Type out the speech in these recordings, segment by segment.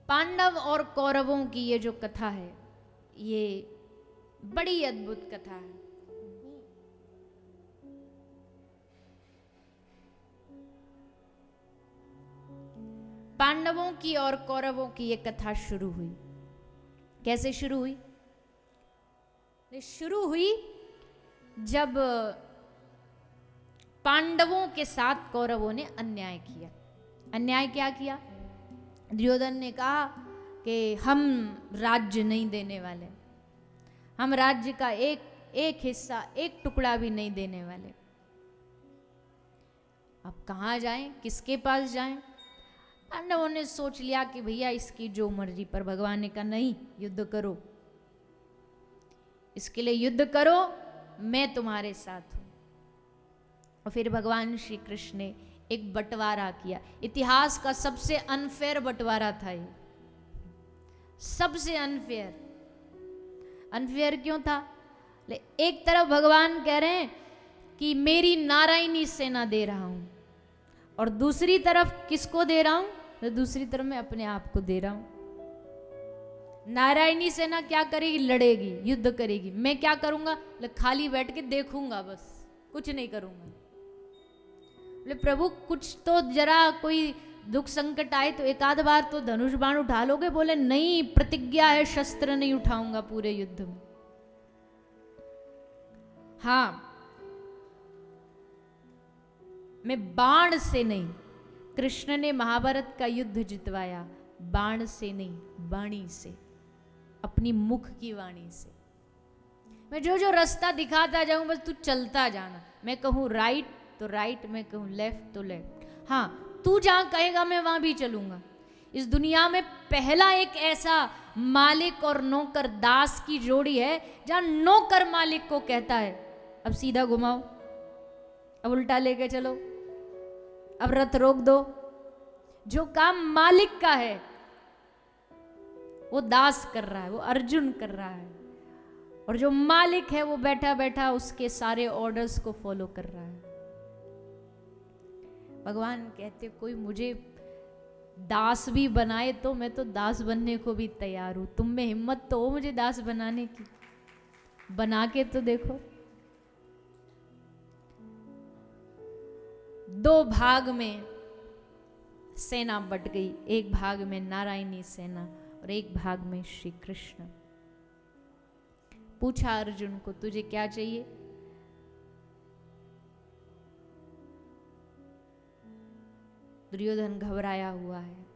पांडव और कौरवों की ये जो कथा है, ये बड़ी अद्भुत कथा है। पांडवों की और कौरवों की ये कथा शुरू हुई। कैसे शुरू हुई? ये शुरू हुई जब पांडवों के साथ कौरवों ने अन्याय किया। अन्याय क्या किया? दुर्योधन ने कहा कि हम राज्य नहीं देने वाले, हम राज्य का एक हिस्सा, एक टुकड़ा भी नहीं देने वाले। अब कहाँ जाएं, किसके पास जाएं? पांडवों ने सोच लिया कि भैया इसकी जो मर्जी, पर भगवान ने कहा नहीं, युद्ध करो, इसके लिए युद्ध करो, मैं तुम्हारे साथ हूं। और फिर भगवान श्री कृष्ण ने एक बंटवारा किया। इतिहास का सबसे अनफेयर बंटवारा था ये, सबसे अनफेयर। अनफेयर क्यों था? एक तरफ भगवान कह रहे हैं कि मेरी नारायणी सेना दे रहा हूं, और दूसरी तरफ किसको दे रहा हूं? तो दूसरी तरफ मैं अपने आप को दे रहा हूं। नारायणी सेना क्या करेगी? लड़ेगी, युद्ध करेगी। मैं क्या करूंगा? खाली बैठ के देखूंगा, बस कुछ नहीं करूंगा। बोले प्रभु कुछ तो जरा, कोई दुख संकट आए तो एक आध बार तो धनुष बाण उठा लोगे? बोले नहीं, प्रतिज्ञा है, शस्त्र नहीं उठाऊंगा पूरे युद्ध में। हाँ, मैं बाण से नहीं। कृष्ण ने महाभारत का युद्ध जितवाया बाण से नहीं, वाणी से, अपनी मुख की वाणी से। मैं जो जो रास्ता दिखाता जाऊं, बस तू चलता जाना। मैं कहूं राइट तो राइट, मैं कहूं लेफ्ट तो लेफ्ट। हाँ, तू जहां कहेगा मैं वहां भी चलूंगा। इस दुनिया में पहला एक ऐसा मालिक और नौकर, दास की जोड़ी है, जहां नौकर मालिक को कहता है अब सीधा घुमाओ, अब उल्टा लेके चलो, अब रथ रोक दो। जो काम मालिक का है वो दास कर रहा है, वो अर्जुन कर रहा है, और जो मालिक है वो बैठा बैठा उसके सारे ऑर्डर्स को फॉलो कर रहा है। भगवान कहते कोई मुझे दास भी बनाए तो मैं तो दास बनने को भी तैयार हूं। तुम में हिम्मत तो हो मुझे दास बनाने की, बना के तो देखो। दो भाग में सेना बट गई, एक भाग में नारायणी सेना और एक भाग में श्री कृष्ण। पूछा अर्जुन को तुझे क्या चाहिए? दुर्योधन घबराया हुआ है।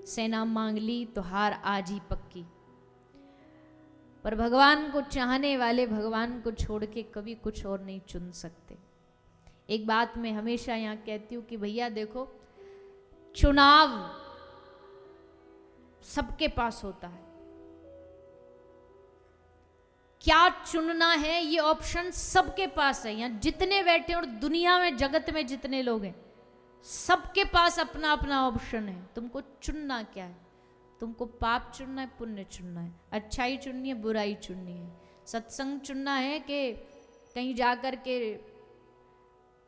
सेना मांग ली तो हार आज ही पक्की। पर भगवान को चाहने वाले भगवान को छोड़ के कभी कुछ और नहीं चुन सकते। एक बात मैं हमेशा यहां कहती हूं कि भैया देखो, चुनाव सबके पास होता है। क्या चुनना है ये ऑप्शन सबके पास है। यहां जितने बैठे और दुनिया में, जगत में जितने लोग हैं, सबके पास अपना अपना ऑप्शन है। तुमको चुनना क्या है? तुमको पाप चुनना है, पुण्य चुनना है, अच्छाई चुननी है, बुराई चुननी है, सत्संग चुनना है कि कहीं जाकर के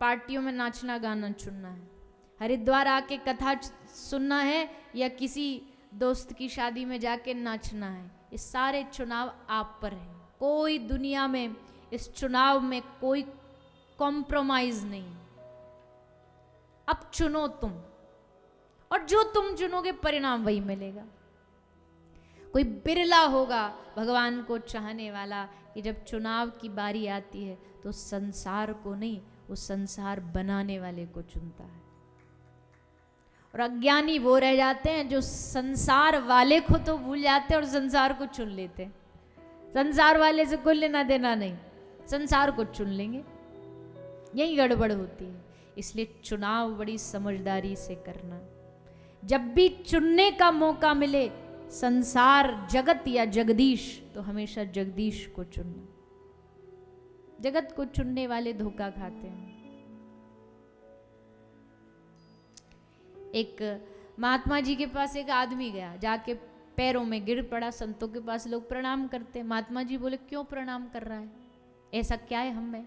पार्टियों में नाचना गाना चुनना है, हरिद्वार आके कथा सुनना है या किसी दोस्त की शादी में जाके नाचना है। ये सारे चुनाव आप पर हैं। कोई दुनिया में इस चुनाव में कोई कॉम्प्रोमाइज नहीं। अब चुनो तुम, और जो तुम चुनोगे परिणाम वही मिलेगा। कोई बिरला होगा भगवान को चाहने वाला कि जब चुनाव की बारी आती है तो संसार को नहीं, वो संसार बनाने वाले को चुनता है। और अज्ञानी वो रह जाते हैं जो संसार वाले को तो भूल जाते हैं और संसार को चुन लेते हैं। संसार वाले से कोई लेना देना नहीं, संसार को चुन लेंगे। यही गड़बड़ होती है। इसलिए चुनाव बड़ी समझदारी से करना। जब भी चुनने का मौका मिले, संसार, जगत या जगदीश, तो हमेशा जगदीश को चुनना। जगत को चुनने वाले धोखा खाते हैं। एक महात्मा जी के पास एक आदमी गया, जाके पैरों में गिर पड़ा। संतों के पास लोग प्रणाम करते। महात्मा जी बोले क्यों प्रणाम कर रहा है, ऐसा क्या है हम में?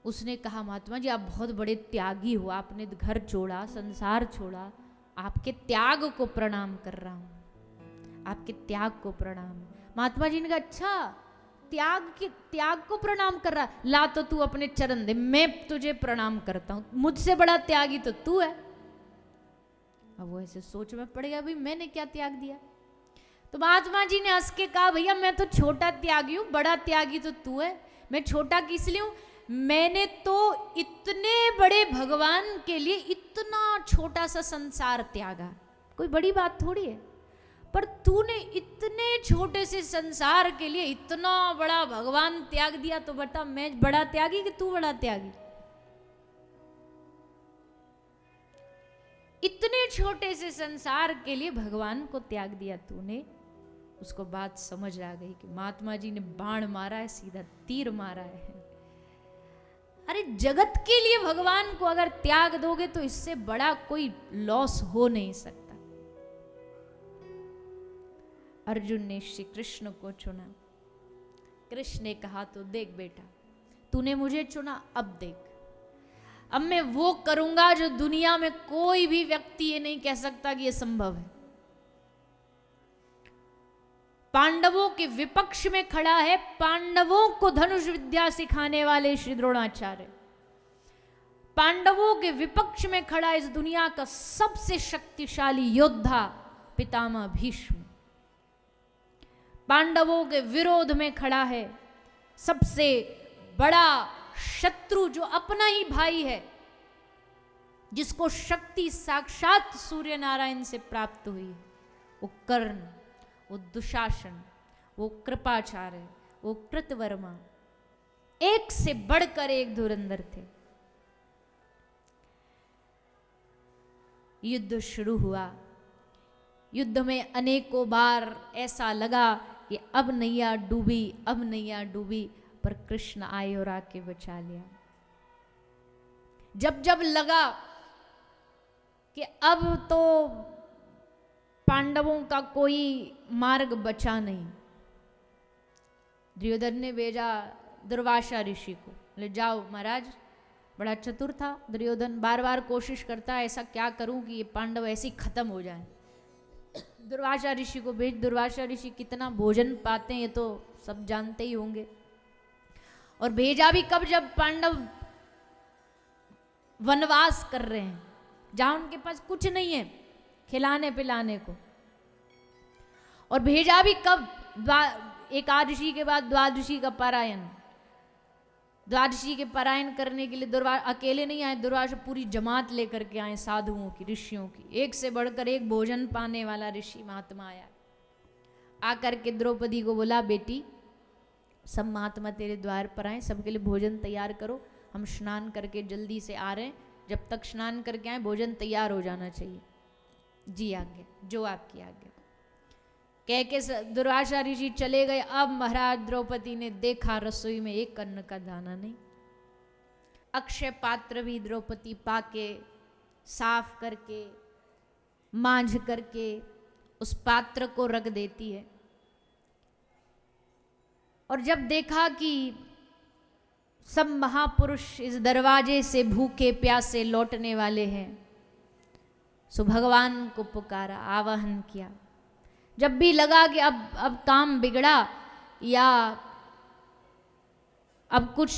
उसने कहा महात्मा जी आप बहुत बड़े त्यागी हो, आपने घर छोड़ा, संसार छोड़ा, आपके त्याग को प्रणाम कर रहा हूं, आपके त्याग को प्रणाम। महात्मा जी ने कहा अच्छा त्याग को प्रणाम कर रहा, ला तो तू अपने चरण दे, मैं तुझे प्रणाम करता हूं, मुझसे बड़ा त्यागी तो तू है। अब वो ऐसे सोच में पड़ गया, भाई मैंने क्या त्याग दिया। तो महात्मा जी ने हंस के कहा भैया मैं तो छोटा त्यागी हूं, बड़ा त्यागी तो तू है। मैं छोटा किस लिए हूं, मैंने तो इतने बड़े भगवान के लिए इतना छोटा सा संसार त्यागा, कोई बड़ी बात थोड़ी है। पर तूने इतने छोटे से संसार के लिए इतना बड़ा भगवान त्याग दिया, तो बता मैं बड़ा त्यागी कि तू बड़ा त्यागी। इतने छोटे से संसार के लिए भगवान को त्याग दिया तूने। उसको बात समझ आ गई कि महात्मा जी ने बाण मारा है, सीधा तीर मारा है। अरे जगत के लिए भगवान को अगर त्याग दोगे तो इससे बड़ा कोई लॉस हो नहीं सकता। अर्जुन ने श्री कृष्ण को चुना। कृष्ण ने कहा तो देख बेटा, तूने मुझे चुना, अब देख, अब मैं वो करूंगा जो दुनिया में कोई भी व्यक्ति ये नहीं कह सकता कि ये संभव है। पांडवों के विपक्ष में खड़ा है, पांडवों को धनुष विद्या सिखाने वाले श्री द्रोणाचार्य, पांडवों के विपक्ष में खड़ा इस दुनिया का सबसे शक्तिशाली योद्धा पितामह भीष्म, पांडवों के विरोध में खड़ा है सबसे बड़ा शत्रु जो अपना ही भाई है, जिसको शक्ति साक्षात सूर्य नारायण से प्राप्त हुई है, वो कर्ण, वो दुशासन, वो कृपाचार्य, वो कृतवर्मा, एक से बढ़कर एक धुरंधर थे। युद्ध शुरू हुआ। युद्ध में अनेकों बार ऐसा लगा कि अब नैया डूबी, अब नैया डूबी, पर कृष्ण आए और आके बचा लिया। जब जब लगा कि अब तो पांडवों का कोई मार्ग बचा नहीं, दुर्योधन ने भेजा दुर्वासा ऋषि को, ले जाओ महाराज, बड़ा चतुर था दुर्योधन, बार बार कोशिश करता है ऐसा क्या करूं कि ये पांडव ऐसे ही खत्म हो जाए। दुर्वासा ऋषि को भेज। दुर्वासा ऋषि कितना भोजन पाते हैं ये तो सब जानते ही होंगे। और भेजा भी कब, जब पांडव वनवास कर रहे हैं, जहां उनके पास कुछ नहीं है खिलाने पिलाने को। और भेजा भी कब, एकादशी के बाद द्वादशी का पारायण, द्वादशी के पारायण करने के लिए अकेले नहीं आए, दुर्वासा पूरी जमात लेकर के आए, साधुओं की, ऋषियों की, एक से बढ़कर एक भोजन पाने वाला ऋषि महात्मा आया। आकर के द्रौपदी को बोला बेटी सब महात्मा तेरे द्वार पर आए, सबके लिए भोजन तैयार करो, हम स्नान करके जल्दी से आ रहे हैं, जब तक स्नान करके आए भोजन तैयार हो जाना चाहिए। जी आज्ञा, जो आपकी आज्ञा। कह के दुर्वासा ऋषि चले गए। अब महाराज द्रौपदी ने देखा रसोई में एक अन्न का दाना नहीं। अक्षय पात्र भी द्रौपदी पाके साफ करके मांझ करके उस पात्र को रख देती है। और जब देखा कि सब महापुरुष इस दरवाजे से भूखे प्यासे लौटने वाले हैं, सो भगवान को पुकारा, आवाहन किया। जब भी लगा कि अब काम बिगड़ा या अब कुछ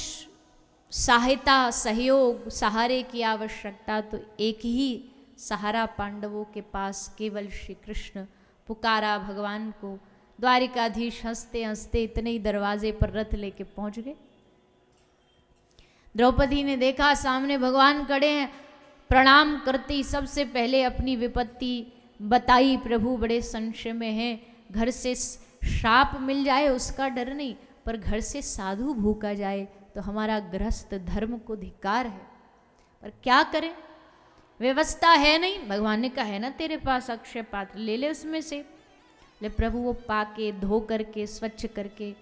सहायता, सहयोग, सहारे की आवश्यकता, तो एक ही सहारा पांडवों के पास केवल श्री कृष्ण। पुकारा भगवान को। द्वारिकाधीश हंसते हंसते इतने ही दरवाजे पर रथ लेके पहुंच गए। द्रौपदी ने देखा सामने भगवान खड़े हैं, प्रणाम करती सबसे पहले अपनी विपत्ति बताई, प्रभु बड़े संशय में हैं, घर से श्राप मिल जाए उसका डर नहीं, पर घर से साधु भूखा जाए तो हमारा गृहस्थ धर्म को धिक्कार है, पर क्या करें, व्यवस्था है नहीं। भगवान ने कहा है ना तेरे पास अक्षय पात्र, ले ले उसमें से। ले प्रभु वो पाके धो करके स्वच्छ करके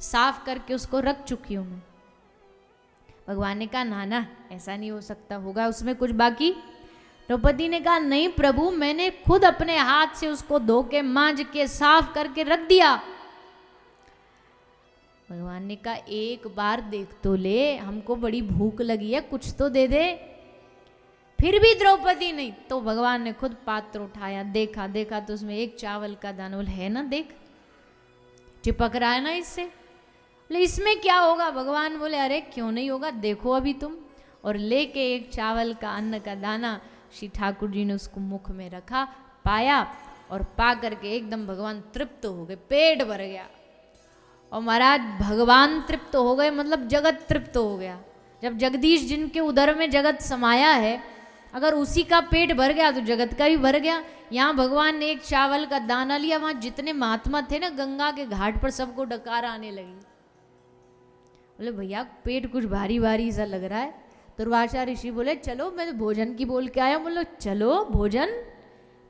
साफ करके उसको रख चुकी हूँ मैं। भगवान ने कहा ना ना ऐसा नहीं हो सकता, होगा उसमें कुछ बाकी। द्रौपदी ने कहा नहीं प्रभु, मैंने खुद अपने हाथ से उसको धो के मांझ के साफ करके रख दिया। भगवान ने कहा एक बार देख तो ले, हमको बड़ी भूख लगी है, कुछ तो दे दे। फिर भी द्रौपदी नहीं, तो भगवान ने खुद पात्र उठाया, देखा देखा तो उसमें एक चावल का दाना, बोले है ना, देख चिपक रहा है ना इससे, बोले इसमें क्या होगा। भगवान बोले अरे क्यों नहीं होगा, देखो अभी तुम। और लेके एक चावल का अन्न का दाना श्री ठाकुर जी ने उसको मुख में रखा, पाया, और पा करके एकदम भगवान तृप्त हो गए, पेट भर गया। और महाराज भगवान तृप्त हो गए मतलब जगत तृप्त हो गया। जब जगदीश जिनके उदर में जगत समाया है, अगर उसी का पेट भर गया तो जगत का भी भर गया। यहाँ भगवान ने एक चावल का दाना लिया, वहां जितने महात्मा थे ना गंगा के घाट पर सबको डकार आने लगी। बोले भैया पेट कुछ भारी भारी सा लग रहा है। दुर्वासा ऋषि बोले चलो मैं तो भोजन की बोल के आया। बोलो चलो भोजन,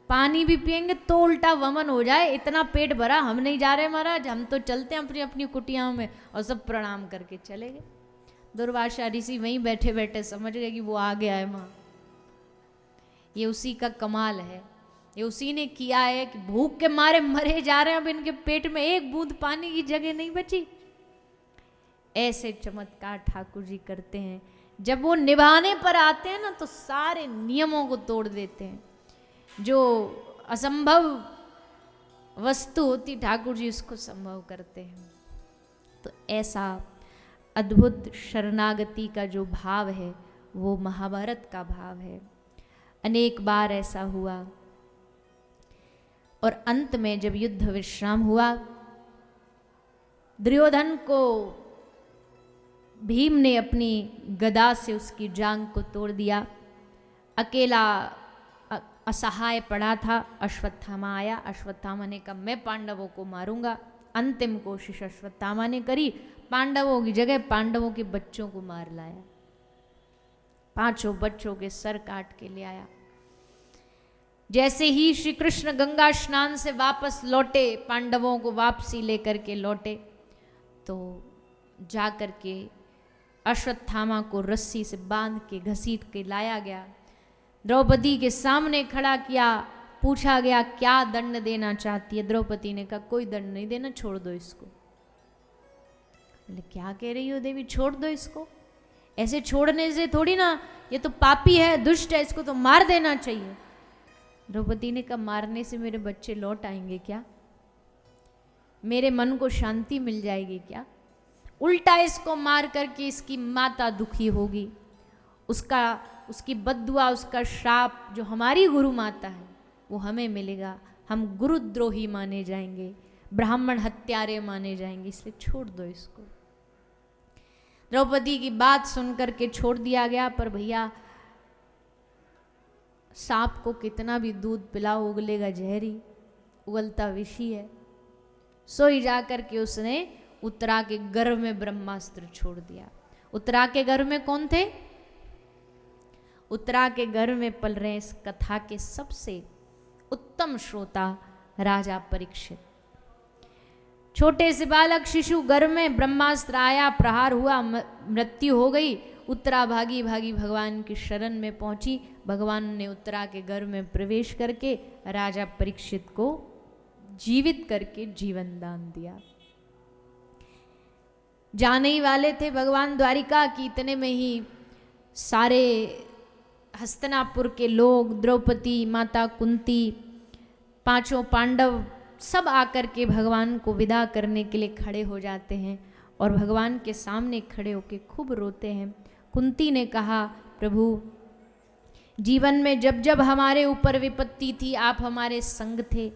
पानी भी पियेंगे तो उल्टा वमन हो जाए, इतना पेट भरा, हम नहीं जा रहे महाराज, हम तो चलते हैं अपनी अपनी कुटियाओं में। और सब प्रणाम करके चले गए। दुर्वासा ऋषि वहीं बैठे बैठे समझ गए कि वो आ गया है माँ, ये उसी का कमाल है, ये उसी ने किया है कि भूख के मारे मरे जा रहे हैं, अब इनके पेट में एक बूंद पानी की जगह नहीं बची। ऐसे चमत्कार ठाकुर जी करते हैं। जब वो निभाने पर आते हैं ना तो सारे नियमों को तोड़ देते हैं। जो असंभव वस्तु होती ठाकुर जी उसको संभव करते हैं। तो ऐसा अद्भुत शरणागति का जो भाव है वो महाभारत का भाव है। अनेक बार ऐसा हुआ। और अंत में जब युद्ध विश्राम हुआ, दुर्योधन को भीम ने अपनी गदा से उसकी जांघ को तोड़ दिया। अकेला असहाय पड़ा था। अश्वत्थामा आया। अश्वत्थामा ने कहा मैं पांडवों को मारूंगा। अंतिम कोशिश अश्वत्थामा ने करी, पांडवों की जगह पांडवों के बच्चों को मार लाया। 5 बच्चों के सर काट के ले आया। जैसे ही श्री कृष्ण गंगा स्नान से वापस लौटे, पांडवों को वापसी लेकर के लौटे, तो जा कर के अश्वत्थामा को रस्सी से बांध के घसीट के लाया गया। द्रौपदी के सामने खड़ा किया। पूछा गया क्या दंड देना चाहती है। द्रौपदी ने कहा कोई दंड नहीं देना, छोड़ दो इसको। बोले क्या कह रही हो देवी, छोड़ दो इसको, ऐसे छोड़ने से थोड़ी ना, ये तो पापी है, दुष्ट है, इसको तो मार देना चाहिए। द्रौपदी ने कहा मारने से मेरे बच्चे लौट आएंगे क्या, मेरे मन को शांति मिल जाएगी क्या, उल्टा इसको मार करके इसकी माता दुखी होगी, उसकी बद्दुआ, उसका श्राप जो हमारी गुरु माता है वो हमें मिलेगा, हम गुरुद्रोही माने जाएंगे, ब्राह्मण हत्यारे माने जाएंगे, इसलिए छोड़ दो इसको। द्रौपदी की बात सुन करके छोड़ दिया गया। पर भैया सांप को कितना भी दूध पिलाओ उगलेगा जहरी, उगलता विषी है। सोई जा करके उसने उत्तरा के गर्भ में ब्रह्मास्त्र छोड़ दिया। उत्तरा के गर्भ में कौन थे? उत्तरा के गर्भ में पल रहे इस कथा के सबसे उत्तम श्रोता राजा परीक्षित। छोटे से बालक शिशु गर्भ में, ब्रह्मास्त्र आया, प्रहार हुआ, मृत्यु हो गई। उत्तरा भागी भागी भगवान की शरण में पहुंची। भगवान ने उत्तरा के गर्भ में प्रवेश करके राजा परीक्षित को जीवित करके जीवन दान दिया। जाने ही वाले थे भगवान द्वारिका की, इतने में ही सारे हस्तिनापुर के लोग, द्रौपदी, माता कुंती, 5 पांडव सब आकर के भगवान को विदा करने के लिए खड़े हो जाते हैं और भगवान के सामने खड़े होके खूब रोते हैं। कुंती ने कहा प्रभु जीवन में जब जब हमारे ऊपर विपत्ति थी आप हमारे संग थे,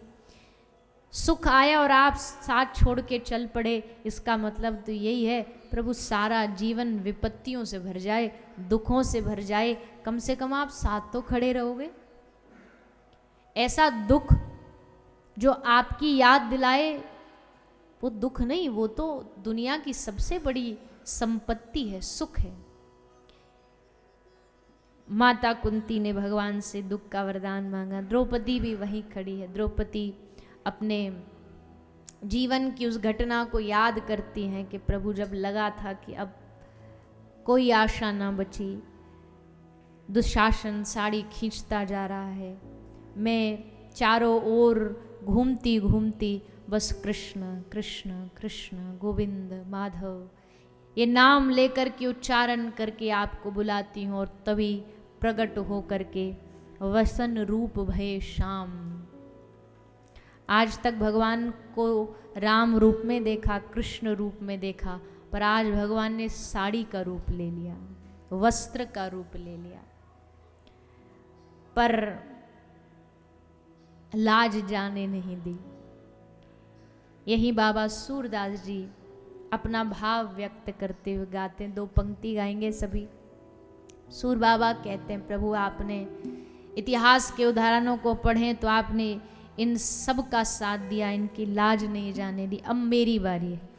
सुख आया और आप साथ छोड़ के चल पड़े, इसका मतलब तो यही है प्रभु सारा जीवन विपत्तियों से भर जाए, दुखों से भर जाए, कम से कम आप साथ तो खड़े रहोगे। ऐसा दुख जो आपकी याद दिलाए वो दुख नहीं, वो तो दुनिया की सबसे बड़ी संपत्ति है, सुख है। माता कुंती ने भगवान से दुख का वरदान मांगा। द्रौपदी भी वहीं खड़ी है। द्रौपदी अपने जीवन की उस घटना को याद करती हैं कि प्रभु जब लगा था कि अब कोई आशा ना बची, दुशासन साड़ी खींचता जा रहा है, मैं चारों ओर घूमती घूमती बस कृष्ण कृष्ण कृष्ण गोविंद माधव ये नाम लेकर के उच्चारण करके आपको बुलाती हूँ, और तभी प्रकट हो करके वसन रूप भये श्याम। आज तक भगवान को राम रूप में देखा, कृष्ण रूप में देखा, पर आज भगवान ने साड़ी का रूप ले लिया, वस्त्र का रूप ले लिया, पर लाज जाने नहीं दी। यही बाबा सूरदास जी अपना भाव व्यक्त करते हुए गाते हैं। 2 पंक्ति गाएंगे सभी। सूर बाबा कहते हैं, प्रभु आपने इतिहास के उदाहरणों को पढ़ें तो आपने इन सब का साथ दिया, इनकी लाज नहीं जाने दी। अब मेरी बारी है,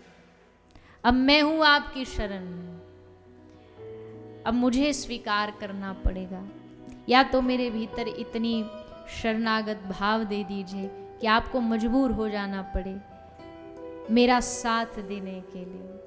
अब मैं हूं आपकी शरण में, अब मुझे स्वीकार करना पड़ेगा। या तो मेरे भीतर इतनी शरणागत भाव दे दीजिए कि आपको मजबूर हो जाना पड़े मेरा साथ देने के लिए।